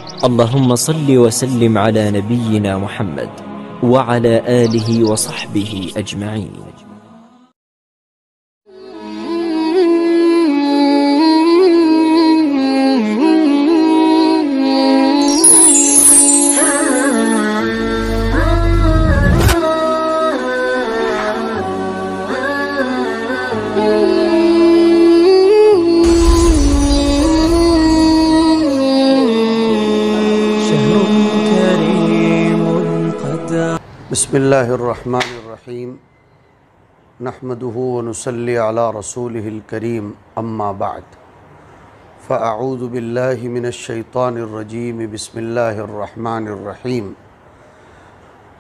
اللهم صل وسلم على نبينا محمد وعلى آله وصحبه أجمعين. بسم اللہ الرحمن الرحیم نحمده ونصلی علی رسوله الکریم اما بعد فاعوذ باللہ من الشیطان الرجیم بسم اللہ الرحمن الرحیم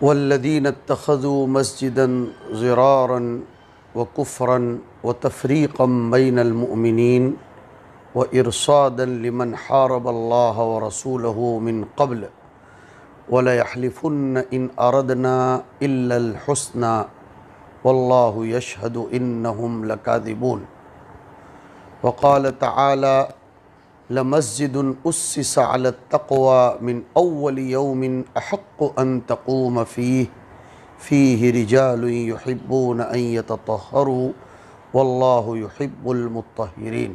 والذین اتخذوا مسجدا ضرارا وکفرا وتفریقا بین المؤمنین وارصادا لمن حارب اللہ ورسولہ من قبل وَلَيَحْلِفُنَّ إِنْ أَرَدْنَا إِلَّا الْحُسْنَى وَاللَّهُ يَشْهَدُ إِنَّهُمْ لَكَاذِبُونَ وقال تعالى لَمَسْجِدٌ أُسِّسَ عَلَى التَّقْوَى مِنْ أَوَّلِ يَوْمٍ أَحَقُّ أَن تَقُومَ فِيهِ رِجَالٌ يُحِبُّونَ أَن يَتَطَهَّرُوا وَاللَّهُ يُحِبُّ الْمُطَّهِّرِينَ۔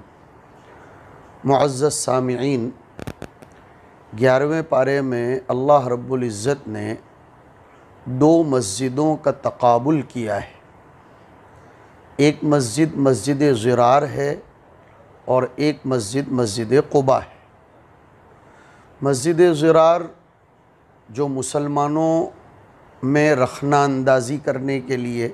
معزز سامعین، 11ویں پارے میں اللہ رب العزت نے 2 مسجدوں کا تقابل کیا ہے۔ ایک مسجد مسجد ضرار ہے اور ایک مسجد مسجد قباء ہے۔ مسجد ضرار جو مسلمانوں میں رخنہ اندازی کرنے کے لیے،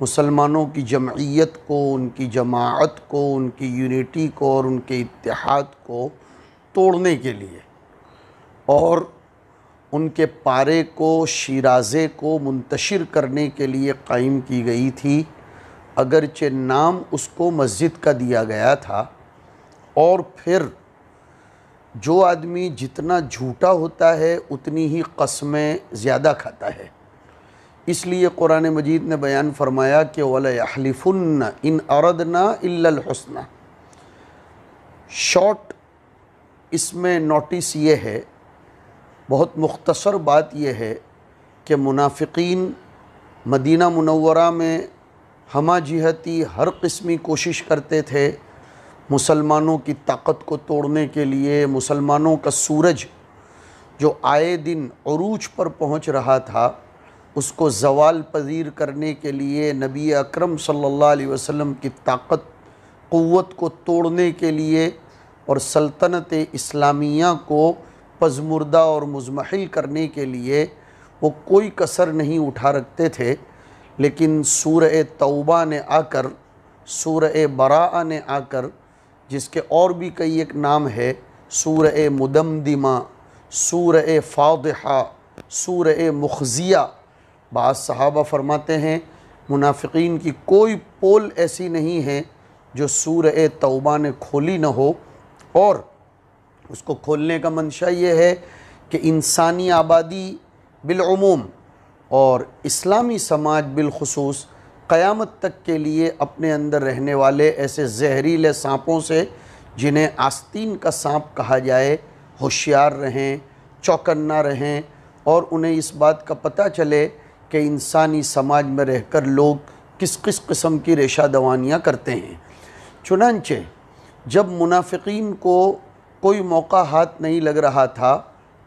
مسلمانوں کی جمعیت کو، ان کی جماعت کو، ان کی یونیٹی کو اور ان کے اتحاد کو توڑنے کے لیے اور ان کے پارے کو، شیرازے کو منتشر کرنے کے لیے قائم کی گئی تھی، اگرچہ نام اس کو مسجد کا دیا گیا تھا۔ اور پھر جو آدمی جتنا جھوٹا ہوتا ہے اتنی ہی قسمیں زیادہ کھاتا ہے۔ اس لیے قرآن مجید نے بیان فرمایا کہ وَلَيَحْلِفُنَّ إِنْ أَرَدْنَا إِلَّا الْحُسْنَى۔ شارٹ اس میں نوٹس یہ ہے، بہت مختصر بات یہ ہے کہ منافقین مدینہ منورہ میں ہمہ جہتی ہر قسمی کوشش کرتے تھے مسلمانوں کی طاقت کو توڑنے کے لیے۔ مسلمانوں کا سورج جو آئے دن عروج پر پہنچ رہا تھا، اس کو زوال پذیر کرنے کے لیے، نبی اکرم صلی اللہ علیہ وسلم کی طاقت قوت کو توڑنے کے لیے اور سلطنت اسلامیہ کو پزمردہ اور مزمحل کرنے کے لیے وہ کوئی کسر نہیں اٹھا رکھتے تھے۔ لیکن سورہ توبہ نے آ کر، سورہ براءہ نے آ کر، جس کے اور بھی کئی ایک نام ہے، سورہ مدمدمہ، سورہ فاضحہ، سورہ مخزیہ، بعض صحابہ فرماتے ہیں منافقین کی کوئی پول ایسی نہیں ہے جو سورہ توبہ نے کھولی نہ ہو۔ اور اس کو کھولنے کا منشا یہ ہے کہ انسانی آبادی بالعموم اور اسلامی سماج بالخصوص قیامت تک کے لیے اپنے اندر رہنے والے ایسے زہریلے سانپوں سے، جنہیں آستین کا سانپ کہا جائے، ہوشیار رہیں، چوکنا رہیں اور انہیں اس بات کا پتہ چلے کہ انسانی سماج میں رہ کر لوگ کس کس قسم کی ریشہ دوانیاں کرتے ہیں۔ چنانچہ جب منافقین کو کوئی موقع ہاتھ نہیں لگ رہا تھا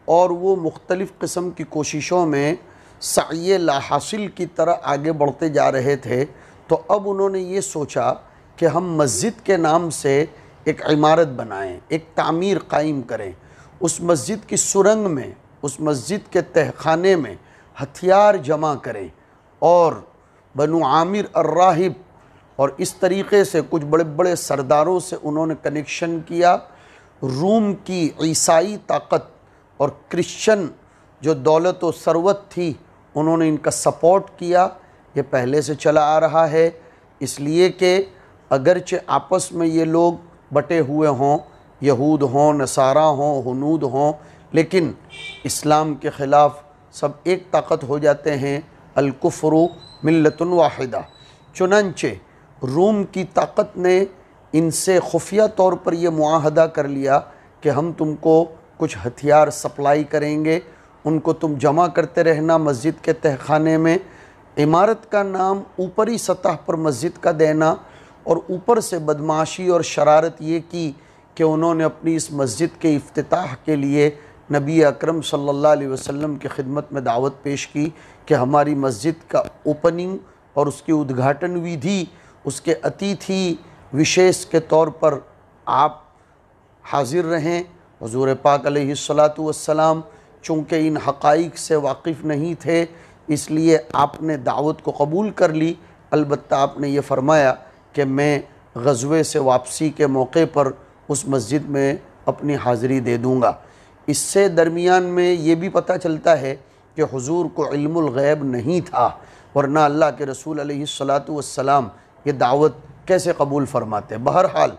اور وہ مختلف قسم کی کوششوں میں سعی لا حاصل کی طرح آگے بڑھتے جا رہے تھے، تو اب انہوں نے یہ سوچا کہ ہم مسجد کے نام سے ایک عمارت بنائیں، ایک تعمیر قائم کریں، اس مسجد کی سرنگ میں، اس مسجد کے تہخانے میں ہتھیار جمع کریں اور بنو عامر الراہب اور اس طریقے سے کچھ بڑے بڑے سرداروں سے انہوں نے کنیکشن کیا۔ روم کی عیسائی طاقت اور کرسچن جو دولت و ثروت تھی، انہوں نے ان کا سپورٹ کیا۔ یہ پہلے سے چلا آ رہا ہے، اس لیے کہ اگرچہ آپس میں یہ لوگ بٹے ہوئے ہوں، یہود ہوں، نصارہ ہوں، ہنود ہوں، لیکن اسلام کے خلاف سب ایک طاقت ہو جاتے ہیں، الکفر ملت واحدہ۔ چنانچہ روم کی طاقت نے ان سے خفیہ طور پر یہ معاہدہ کر لیا کہ ہم تم کو کچھ ہتھیار سپلائی کریں گے، ان کو تم جمع کرتے رہنا مسجد کے تہخانے میں۔ عمارت کا نام اوپری سطح پر مسجد کا دینا، اور اوپر سے بدمعاشی اور شرارت یہ کی کہ انہوں نے اپنی اس مسجد کے افتتاح کے لیے نبی اکرم صلی اللہ علیہ وسلم کی خدمت میں دعوت پیش کی کہ ہماری مسجد کا اوپننگ اور اس کی ادگھاٹن ودھی، اس کے اتیتھی وشیش کے طور پر آپ حاضر رہیں۔ حضور پاک علیہ السلام چونکہ ان حقائق سے واقف نہیں تھے، اس لیے آپ نے دعوت کو قبول کر لی، البتہ آپ نے یہ فرمایا کہ میں غزوے سے واپسی کے موقع پر اس مسجد میں اپنی حاضری دے دوں گا۔ اس سے درمیان میں یہ بھی پتہ چلتا ہے کہ حضور کو علم الغیب نہیں تھا، ورنہ اللہ کے رسول علیہ السلام یہ دعوت کیسے قبول فرماتے۔ بہرحال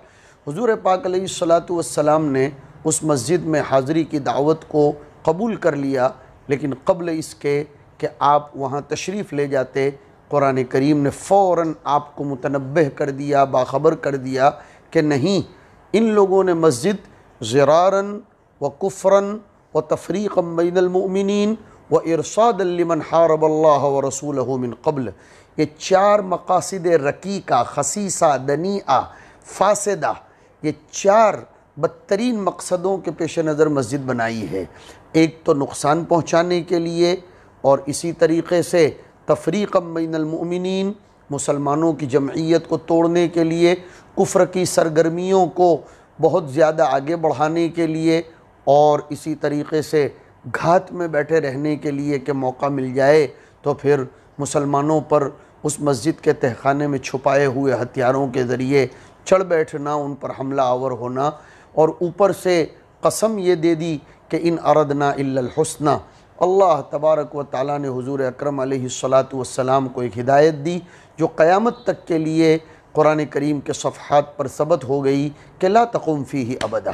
حضور پاک علیہ السلام نے اس مسجد میں حاضری کی دعوت کو قبول کر لیا، لیکن قبل اس کے کہ آپ وہاں تشریف لے جاتے، قرآن کریم نے فوراً آپ کو متنبہ کر دیا، باخبر کر دیا کہ نہیں، ان لوگوں نے مسجد ضراراً و کفراً و تفریقاً بین المؤمنین و ارصادا لمن حارب اللہ و رسولہ من قبل، یہ 4 مقاصد رقیقہ، خسیسہ، دنیئہ، فاسدہ، یہ 4 بدترین مقصدوں کے پیش نظر مسجد بنائی ہے۔ ایک تو نقصان پہنچانے کے لیے، اور اسی طریقے سے تفریقاً بین المؤمنین، مسلمانوں کی جمعیت کو توڑنے کے لیے، کفر کی سرگرمیوں کو بہت زیادہ آگے بڑھانے کے لیے، اور اسی طریقے سے گھات میں بیٹھے رہنے کے لیے کہ موقع مل جائے تو پھر مسلمانوں پر اس مسجد کے تہخانے میں چھپائے ہوئے ہتھیاروں کے ذریعے چڑھ بیٹھنا، ان پر حملہ آور ہونا، اور اوپر سے قسم یہ دے دی کہ ان اردنا الا الحسنى۔ اللہ تبارک و تعالیٰ نے حضور اکرم علیہ السلام کو ایک ہدایت دی جو قیامت تک کے لیے قرآن کریم کے صفحات پر ثبت ہو گئی کہ لا تقم فیہ ابدا،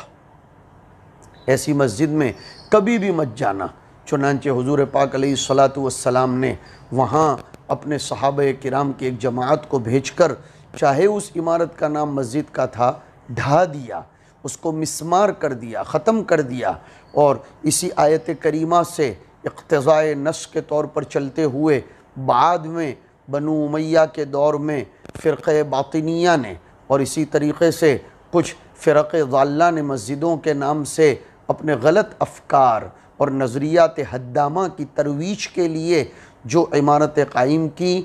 ایسی مسجد میں کبھی بھی مت جانا۔ چنانچہ حضور پاک علیہ السلام نے وہاں اپنے صحابہ کرام کی ایک جماعت کو بھیج کر، چاہے اس عمارت کا نام مسجد کا تھا، ڈھا دیا، اس کو مسمار کر دیا، ختم کر دیا، اور اسی آیت کریمہ سے اقتضاء نص کے طور پر چلتے ہوئے بعد میں بنو امیہ کے دور میں فرقہ باطنیہ نے اور اسی طریقے سے کچھ فرق ضالہ نے مسجدوں کے نام سے اپنے غلط افکار اور نظریات ہدامہ کی ترویج کے لیے جو عمارت قائم کی،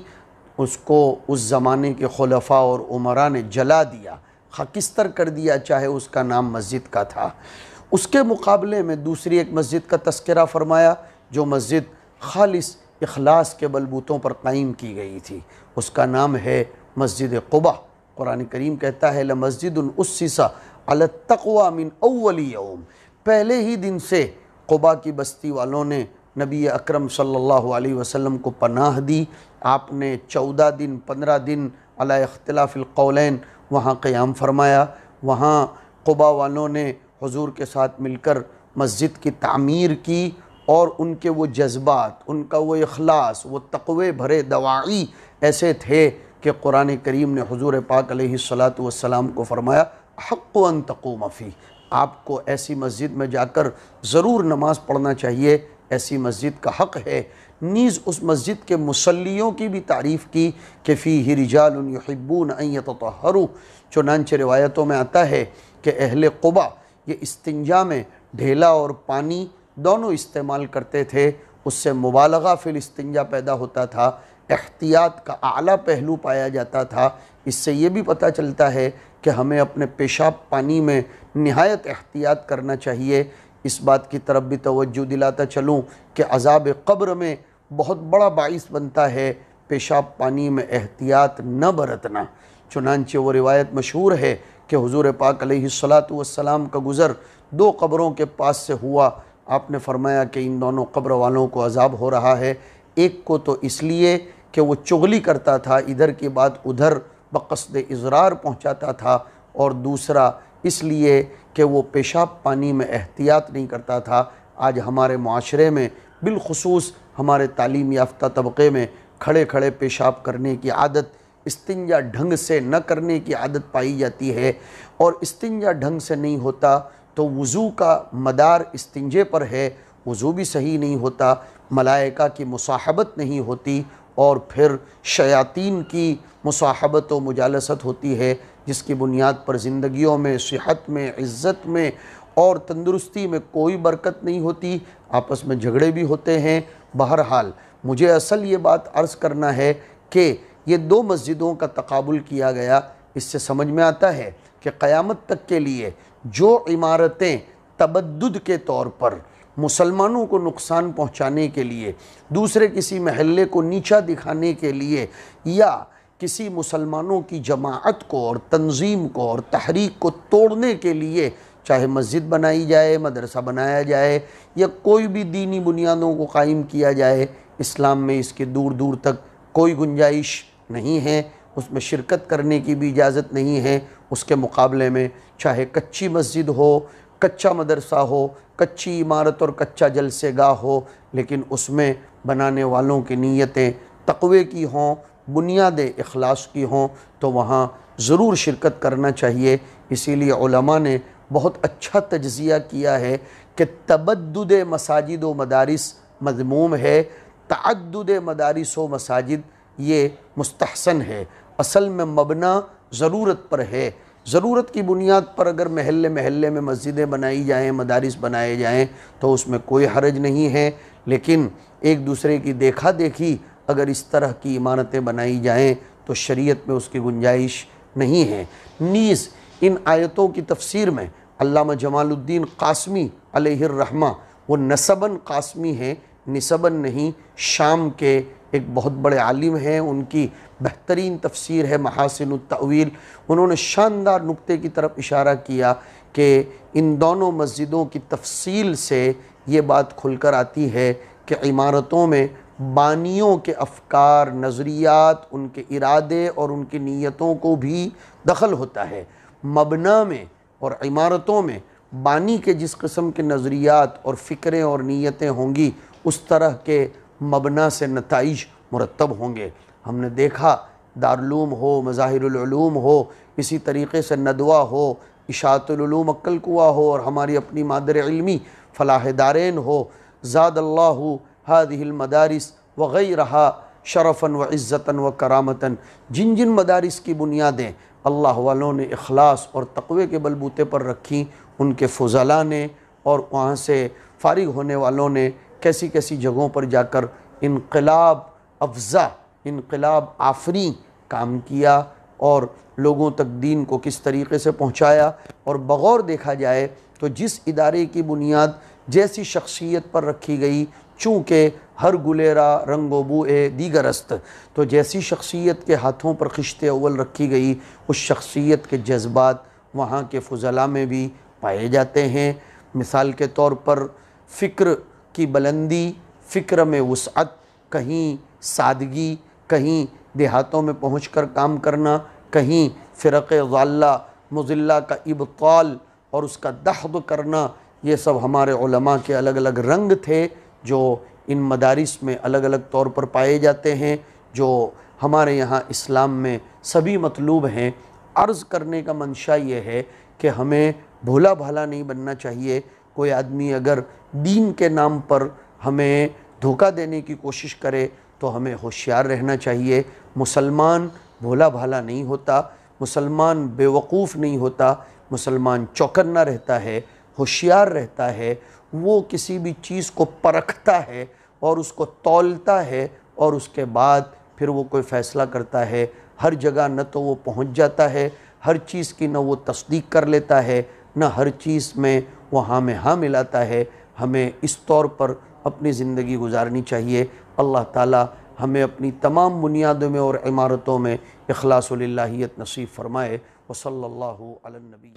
اس کو اس زمانے کے خلفاء اور عمراء نے جلا دیا، خاکستر کر دیا، چاہے اس کا نام مسجد کا تھا۔ اس کے مقابلے میں دوسری ایک مسجد کا تذکرہ فرمایا جو مسجد خالص اخلاص کے بلبوتوں پر قائم کی گئی تھی، اس کا نام ہے مسجد قباء۔ قرآن کریم کہتا ہے لَمَسْجِدٌ أُسِّسَ عَلَى التَّقْوَى مِنْ أَوَّلِ يَوْمٍ، پہلے ہی دن سے قباء کی بستی والوں نے نبی اکرم صلی اللہ علیہ وسلم کو پناہ دی۔ آپ نے 14 دن 15 دن علی اختلاف القولین وہاں قیام فرمایا۔ وہاں قباء والوں نے حضور کے ساتھ مل کر مسجد کی تعمیر کی، اور ان کے وہ جذبات، ان کا وہ اخلاص، وہ تقوی بھرے دواعی ایسے تھے کہ قرآن کریم نے حضور پاک علیہ السلام کو فرمایا حق ان تقوم فیہ، آپ کو ایسی مسجد میں جا کر ضرور نماز پڑھنا چاہیے، ایسی مسجد کا حق ہے۔ نیز اس مسجد کے مصلیوں کی بھی تعریف کی کہ فیہ رجال یحبون ان یتطہروا، چنانچہ روایتوں میں آتا ہے کہ اہل قباء یہ استنجا میں ڈھیلا اور پانی دونوں استعمال کرتے تھے، اس سے مبالغہ فی الاستنجا پیدا ہوتا تھا، احتیاط کا اعلیٰ پہلو پایا جاتا تھا۔ اس سے یہ بھی پتہ چلتا ہے کہ ہمیں اپنے پیشاب پانی میں نہایت احتیاط کرنا چاہیے۔ اس بات کی طرف بھی توجہ دلاتا چلوں کہ عذاب قبر میں بہت بڑا باعث بنتا ہے پیشاب پانی میں احتیاط نہ برتنا۔ چنانچہ وہ روایت مشہور ہے کہ حضور پاک علیہ السلام کا گزر 2 قبروں کے پاس سے ہوا۔ آپ نے فرمایا کہ ان دونوں قبر والوں کو عذاب ہو رہا ہے، ایک کو تو اس لیے کہ وہ چغلی کرتا تھا، ادھر کی بات ادھر بقصد اضرار پہنچاتا تھا، اور دوسرا اس لیے کہ وہ پیشاب پانی میں احتیاط نہیں کرتا تھا۔ آج ہمارے معاشرے میں بالخصوص ہمارے تعلیم یافتہ طبقے میں کھڑے کھڑے پیشاب کرنے کی عادت، استنجا ڈھنگ سے نہ کرنے کی عادت پائی جاتی ہے، اور استنجا ڈھنگ سے نہیں ہوتا تو وضو کا مدار استنجے پر ہے، وضو بھی صحیح نہیں ہوتا، ملائکہ کی مصاحبت نہیں ہوتی، اور پھر شیاطین کی مصاحبت و مجالست ہوتی ہے، جس کی بنیاد پر زندگیوں میں، صحت میں، عزت میں اور تندرستی میں کوئی برکت نہیں ہوتی، آپس میں جھگڑے بھی ہوتے ہیں۔ بہرحال مجھے اصل یہ بات عرض کرنا ہے کہ یہ دو مسجدوں کا تقابل کیا گیا، اس سے سمجھ میں آتا ہے کہ قیامت تک کے لیے جو عمارتیں تبدد کے طور پر مسلمانوں کو نقصان پہنچانے کے لیے، دوسرے کسی محلے کو نیچا دکھانے کے لیے، یا کسی مسلمانوں کی جماعت کو اور تنظیم کو اور تحریک کو توڑنے کے لیے، چاہے مسجد بنائی جائے، مدرسہ بنایا جائے، یا کوئی بھی دینی بنیادوں کو قائم کیا جائے، اسلام میں اس کے دور دور تک کوئی گنجائش نہیں ہے، اس میں شرکت کرنے کی بھی اجازت نہیں ہے۔ اس کے مقابلے میں چاہے کچی مسجد ہو، کچا مدرسہ ہو، کچی عمارت اور کچا جلسے گاہ ہو، لیکن اس میں بنانے والوں کی نیتیں تقوی کی ہوں، بنیادیں اخلاص کی ہوں، تو وہاں ضرور شرکت کرنا چاہیے۔ اسی لیے علماء نے بہت اچھا تجزیہ کیا ہے کہ تبدد مساجد و مدارس مذموم ہے، تعدد مدارس و مساجد یہ مستحسن ہے۔ اصل میں مبنا ضرورت پر ہے، ضرورت کی بنیاد پر اگر محلے محلے میں مسجدیں بنائی جائیں، مدارس بنائے جائیں تو اس میں کوئی حرج نہیں ہے، لیکن ایک دوسرے کی دیکھا دیکھی اگر اس طرح کی عمارتیں بنائی جائیں تو شریعت میں اس کی گنجائش نہیں ہے۔ نیز ان آیتوں کی تفسیر میں علامہ جمال الدین قاسمی علیہ الرحمہ، وہ نسباً قاسمی ہیں، نسباً نہیں، شام کے ایک بہت بڑے عالم ہیں، ان کی بہترین تفسیر ہے محاسن التأویل۔ انہوں نے شاندار نقطے کی طرف اشارہ کیا کہ ان دونوں مسجدوں کی تفصیل سے یہ بات کھل کر آتی ہے کہ عمارتوں میں بانیوں کے افکار، نظریات، ان کے ارادے اور ان کی نیتوں کو بھی دخل ہوتا ہے۔ مبنا میں اور عمارتوں میں بانی کے جس قسم کے نظریات اور فکریں اور نیتیں ہوں گی، اس طرح کے مبنا سے نتائج مرتب ہوں گے۔ ہم نے دیکھا دارالعلوم ہو، مظاہر العلوم ہو، اسی طریقے سے ندوہ ہو، اشاعت العلوم عقل کنواں ہو، اور ہماری اپنی مادر علمی فلاح دارین ہو، زاد اللہ هذه المدارس وغیرہا شرفا وعزتا وکرامتا، جن جن مدارس کی بنیادیں اللہ والوں نے اخلاص اور تقوی کے بلبوتے پر رکھی، ان کے فضلاء نے اور وہاں سے فارغ ہونے والوں نے کیسی کیسی جگہوں پر جا کر انقلاب افزا، انقلاب آفری کام کیا، اور لوگوں تک دین کو کس طریقے سے پہنچایا۔ اور بغور دیکھا جائے تو جس ادارے کی بنیاد جیسی شخصیت پر رکھی گئی، چونکہ ہر گلیرا رنگ و بو دیگر است، تو جیسی شخصیت کے ہاتھوں پر خشت اول رکھی گئی، اس شخصیت کے جذبات وہاں کے فضلاء میں بھی پائے جاتے ہیں۔ مثال کے طور پر فکر کی بلندی، فکر میں وسعت، کہیں سادگی، کہیں دیہاتوں میں پہنچ کر کام کرنا، کہیں فرق ضالہ مضلہ کا ابطال اور اس کا دحض کرنا، یہ سب ہمارے علماء کے الگ الگ رنگ تھے جو ان مدارس میں الگ الگ طور پر پائے جاتے ہیں، جو ہمارے یہاں اسلام میں سبھی مطلوب ہیں۔ عرض کرنے کا منشا یہ ہے کہ ہمیں بھولا بھالا نہیں بننا چاہیے۔ کوئی آدمی اگر دین کے نام پر ہمیں دھوکہ دینے کی کوشش کرے تو ہمیں ہوشیار رہنا چاہیے۔ مسلمان بھولا بھالا نہیں ہوتا، مسلمان بے وقوف نہیں ہوتا، مسلمان چوکنا رہتا ہے، ہوشیار رہتا ہے، وہ کسی بھی چیز کو پرکھتا ہے اور اس کو تولتا ہے، اور اس کے بعد پھر وہ کوئی فیصلہ کرتا ہے۔ ہر جگہ نہ تو وہ پہنچ جاتا ہے، ہر چیز کی نہ وہ تصدیق کر لیتا ہے، نہ ہر چیز میں وہ ہاں میں ہاں ملاتا ہے۔ ہمیں اس طور پر اپنی زندگی گزارنی چاہیے۔ اللہ تعالی ہمیں اپنی تمام بنیادوں میں اور عمارتوں میں اخلاص و للہیت نصیب فرمائے۔ وصلی اللہ علی النبی۔